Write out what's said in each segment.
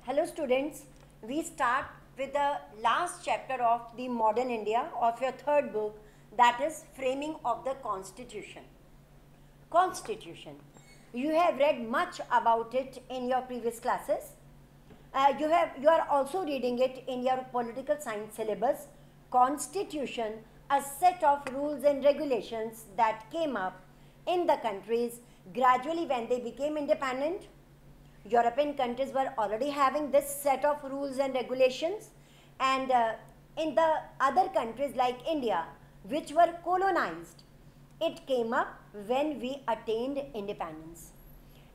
Hello students, we start with the last chapter of the modern India of your third book, that is Framing of the Constitution. Constitution. You have read much about it in your previous classes. You are also reading it in your political science syllabus. Constitution, a set of rules and regulations that came up in the countries gradually when they became independent. European countries were already having this set of rules and regulations, and in the other countries like India, which were colonized, it came up when we attained independence.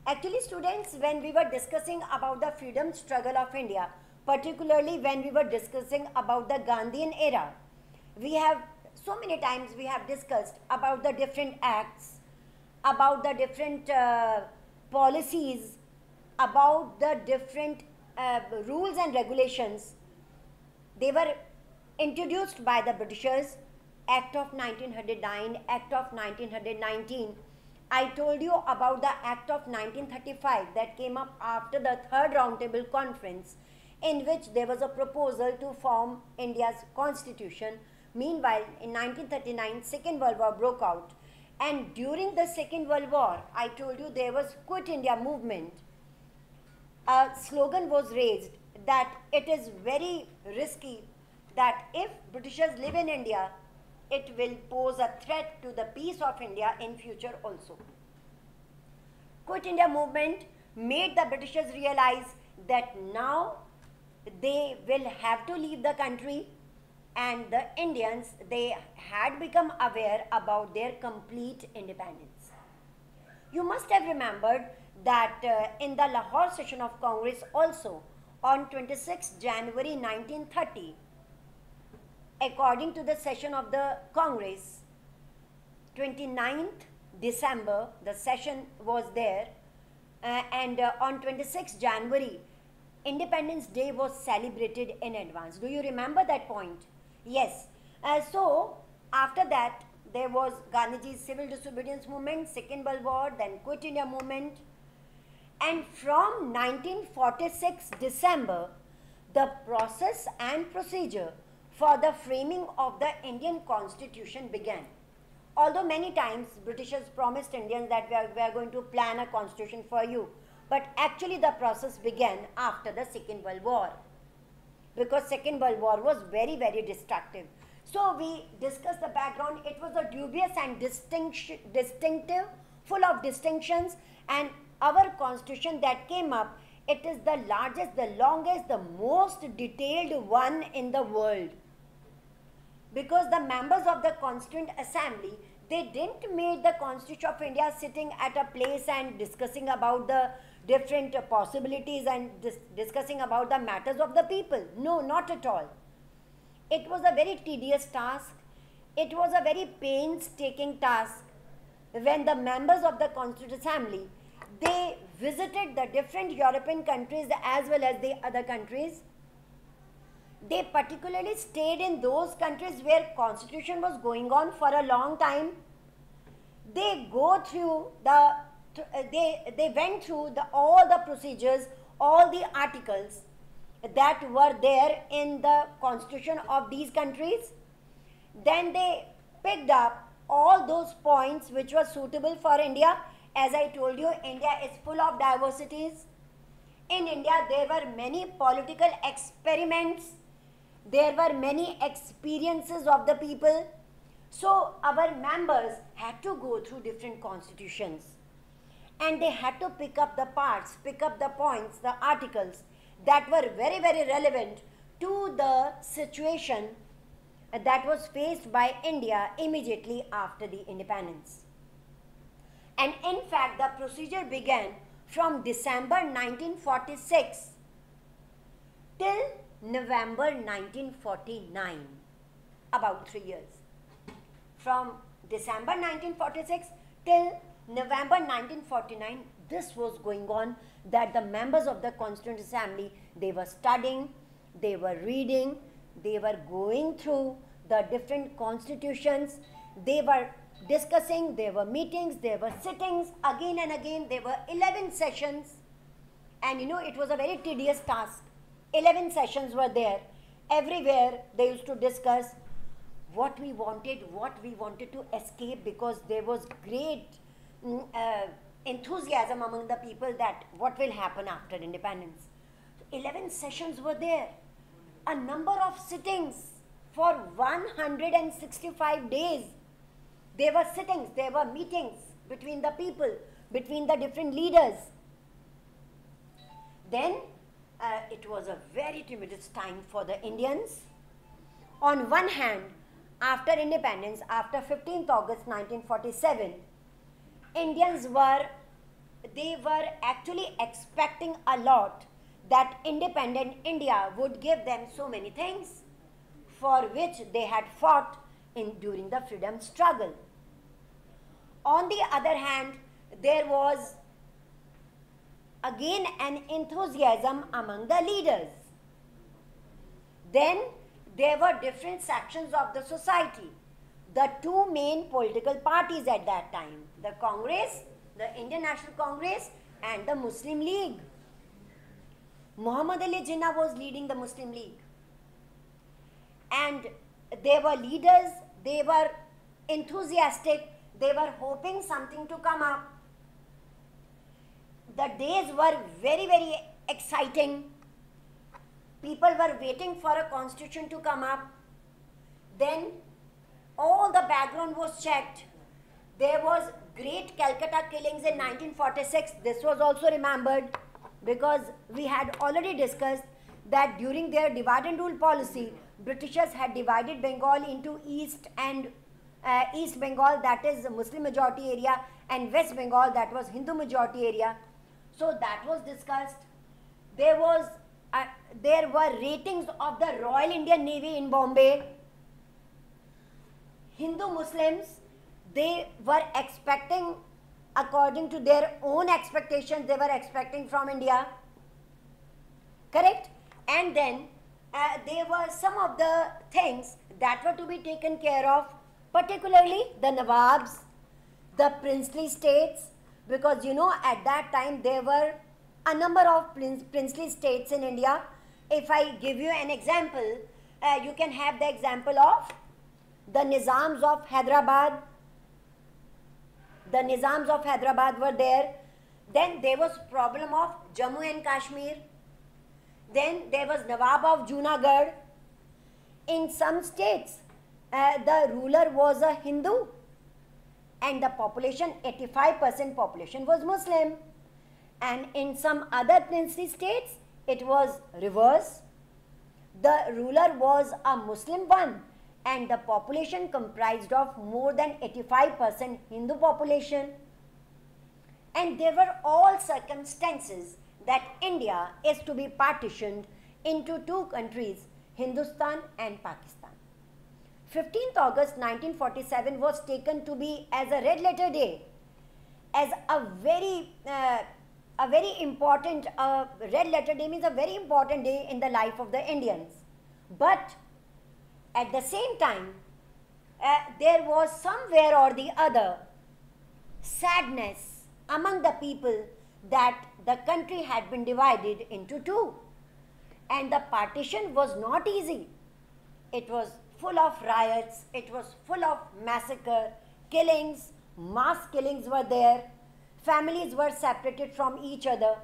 Actually, students, when we were discussing about the freedom struggle of India, particularly when we were discussing about the Gandhian era, we have so many times we have discussed about the different acts, about the different policies, about the different rules and regulations. They were introduced by the Britishers, Act of 1909, Act of 1919. I told you about the Act of 1935 that came up after the third roundtable conference, in which there was a proposal to form India's constitution. Meanwhile, in 1939, Second World War broke out, and during the Second World War, I told you there was Quit India movement. A slogan was raised that it is very risky that if Britishers live in India, it will pose a threat to the peace of India in future also. Quit India movement made the Britishers realize that now they will have to leave the country, and the Indians, they had become aware about their complete independence. You must have remembered that in the Lahore session of Congress also, on 26 January 1930, according to the session of the Congress, 29th December, the session was there, and on 26 January, Independence Day was celebrated in advance. Do you remember that point? Yes. So, after that, there was Gandhiji's civil disobedience movement, Second World War, then Quit India movement. And from 1946 December, the process and procedure for the framing of the Indian Constitution began. Although many times Britishers promised Indians that we are going to plan a constitution for you, but actually the process began after the Second World War, because Second World War was very, very destructive. So we discussed the background. It was a dubious and distinctive, full of distinctions, and our constitution that came up, it is the largest, the longest, the most detailed one in the world. Because the members of the Constituent Assembly, they didn't make the Constitution of India sitting at a place and discussing about the different possibilities and discussing about the matters of the people. No, not at all. It was a very tedious task. It was a very painstaking task when the members of the Constituent Assembly, they visited the different European countries as well as the other countries. They particularly stayed in those countries where constitution was going on for a long time. They go through they went through all the procedures, all the articles that were there in the constitution of these countries. Then they picked up all those points which were suitable for India. As I told you, India is full of diversities. In India, there were many political experiments. There were many experiences of the people. So our members had to go through different constitutions. And they had to pick up the parts, pick up the points, the articles that were very, very relevant to the situation that was faced by India immediately after the independence. And in fact, the procedure began from December 1946 till November 1949, about 3 years. From December 1946 till November 1949, this was going on, that the members of the Constituent Assembly, they were studying, they were reading, they were going through the different constitutions, they were discussing, there were meetings, there were sittings, again and again, there were 11 sessions, And you know, it was a very tedious task. 11 sessions were there. Everywhere they used to discuss what we wanted to escape, because there was great enthusiasm among the people that what will happen after independence. 11 sessions were there. A number of sittings for 165 days. There were sittings, there were meetings between the people, between the different leaders. Then it was a very tremendous time for the Indians. On one hand, after independence, after 15th August 1947, Indians were actually expecting a lot, that independent India would give them so many things for which they had fought during the freedom struggle. On the other hand, there was again an enthusiasm among the leaders. Then there were different sections of the society. The two main political parties at that time, the Congress, the Indian National Congress, and the Muslim League. Muhammad Ali Jinnah was leading the Muslim League. And they were leaders, they were enthusiastic, they were hoping something to come up. The days were very, very exciting. People were waiting for a constitution to come up. Then all the background was checked. There was great Calcutta killings in 1946. This was also remembered, because we had already discussed that during their divide and rule policy, Britishers had divided Bengal into East Bengal, that is Muslim majority area, and West Bengal, that was Hindu majority area. So that was discussed. There were ratings of the Royal Indian Navy in Bombay. Hindu Muslims, they were expecting, according to their own expectations, they were expecting from India. Correct? And then there were some of the things that were to be taken care of, particularly the Nawabs, the princely states, because you know at that time there were a number of princely states in India. If I give you an example, you can have the example of the Nizams of Hyderabad. The Nizams of Hyderabad were there. Then there was problem of Jammu and Kashmir. Then there was Nawab of Junagadh. In some states, the ruler was a Hindu, and the population, 85% population was Muslim. And in some other princely states, it was reverse. The ruler was a Muslim one, and the population comprised of more than 85% Hindu population. And there were all circumstances that India is to be partitioned into two countries, Hindustan and Pakistan. 15th August 1947 was taken to be as a red letter day, as a very important, red letter day means a very important day in the life of the Indians. But at the same time, there was somewhere or the other sadness among the people that the country had been divided into two. And the partition was not easy. It was full of riots, it was full of massacre, killings, mass killings were there, families were separated from each other.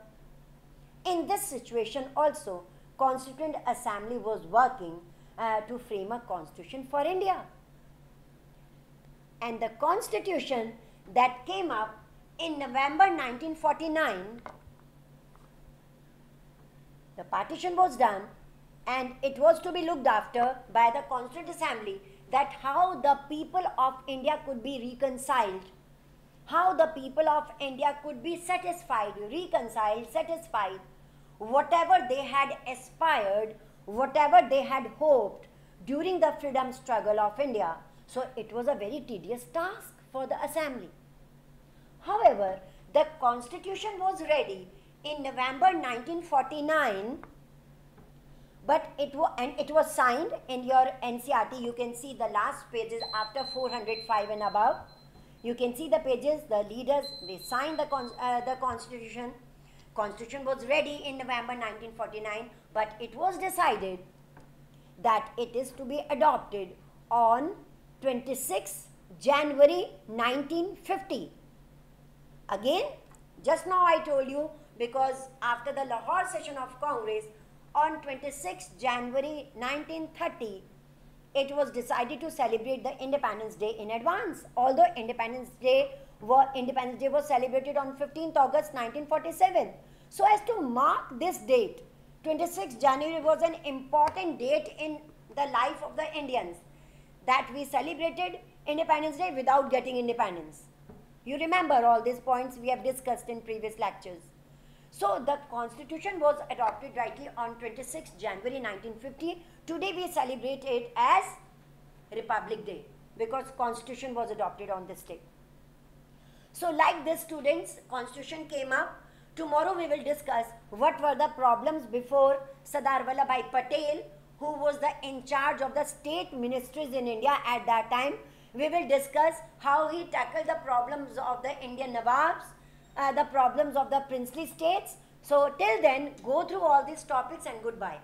In this situation also, Constituent Assembly was working to frame a constitution for India. And the constitution that came up in November 1949, the partition was done, and it was to be looked after by the Constituent Assembly, that how the people of India could be reconciled, how the people of India could be satisfied, reconciled, satisfied, whatever they had aspired, whatever they had hoped during the freedom struggle of India. So it was a very tedious task for the assembly. However, the constitution was ready in November 1949, but it was signed in your NCRT. You can see the last pages after 405 and above. You can see the pages, the leaders, they signed the constitution. Constitution was ready in November 1949, but it was decided that it is to be adopted on 26 January 1950. Again, just now I told you, because after the Lahore session of Congress on 26 January 1930, it was decided to celebrate the Independence Day in advance. Although Independence Day was celebrated on 15th August 1947. So as to mark this date, 26 January was an important date in the life of the Indians, that we celebrated Independence Day without getting independence. You remember all these points we have discussed in previous lectures. So the Constitution was adopted rightly on 26 January 1950. Today we celebrate it as Republic Day because Constitution was adopted on this day. So like this, students, Constitution came up. Tomorrow we will discuss what were the problems before Sardar Vallabhbhai Patel, who was the in charge of the state ministries in India at that time. We will discuss how he tackled the problems of the Indian Nawabs, the problems of the princely states. So till then, go through all these topics and goodbye.